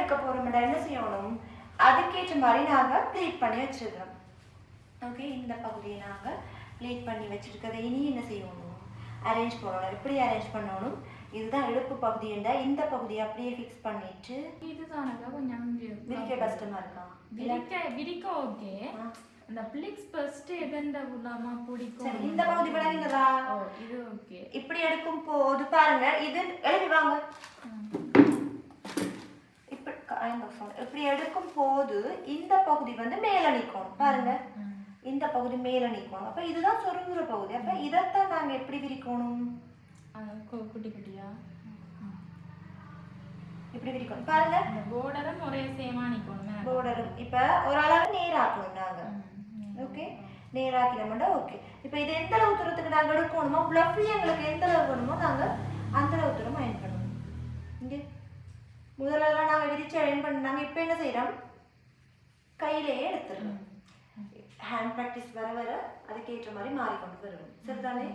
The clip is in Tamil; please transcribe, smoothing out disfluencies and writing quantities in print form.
எடுக்க போகிறோம்னா என்ன செய்யணும், அதுக்கேற்ற மாதிரி நாங்கள் ப்ளீட் பண்ணி வச்சுருக்கோம். ஓகே, இந்த பகுதியை நாங்கள் ப்ளீட் பண்ணி வச்சுருக்கதை இனி என்ன செய்யணும், அரேஞ்ச் பண்ணணும். எப்படி அரேஞ்ச் பண்ணணும், இதுதான் இடுப்பு பகுதி என்றால் இந்த பகுதியை அப்படியே ஃபிக்ஸ் பண்ணிட்டு இதுதானக்கா கொஞ்சம் விரிக்க கஷ்டமாக இருக்கா? விரிக்க ஓகே. அந்த பிளிக்ஸ் ஃபர்ஸ்ட் எதெந்த உள்ளாமா பிடிக்கும். சரி, இந்த பகுதி விளங்குதா? இது ஓகே. இப்படி எடுக்கும் போது பாருங்க, இது எழுதி வாங்க. இப்படி எடுக்கும் போது இந்த பகுதி வந்து மேல நிற்கும் பாருங்க, இந்த பகுதி மேல நிற்கும். அப்ப இதுதான் சொருங்குற பகுதி. அப்ப இதைத்தான் நாங்க எப்படி விரிக்கணும், குட்டி குட்டியா இப்படி விரிக்கணும் பாருங்க. பார்டரும் ஒரே சேமா நிக்கணும். பார்டரும் இப்ப ஒரு அளவு நேராக்கணும் நாங்க. ஓகே, நேராக்கினோம்னா ஓகே. இப்போ இது எந்த அளவு தூரத்துக்கு நாங்கள் எடுக்கணுமோ, ப்ளஃப்லி எங்களுக்கு எந்த அளவு வேணுமோ நாங்கள் அந்த அளவு தூரம் அயன் பண்ணணும். இங்கே முதலெல்லாம் நாங்கள் விரிச்சு அயன் பண்ணாங்க. இப்போ என்ன செய்கிறோம், கையிலேயே எடுத்துடணும். ஹேண்ட் ப்ராக்டிஸ் வர வர அதுக்கேற்ற மாதிரி மாறிக்கொண்டு வரணும். சரிதானே?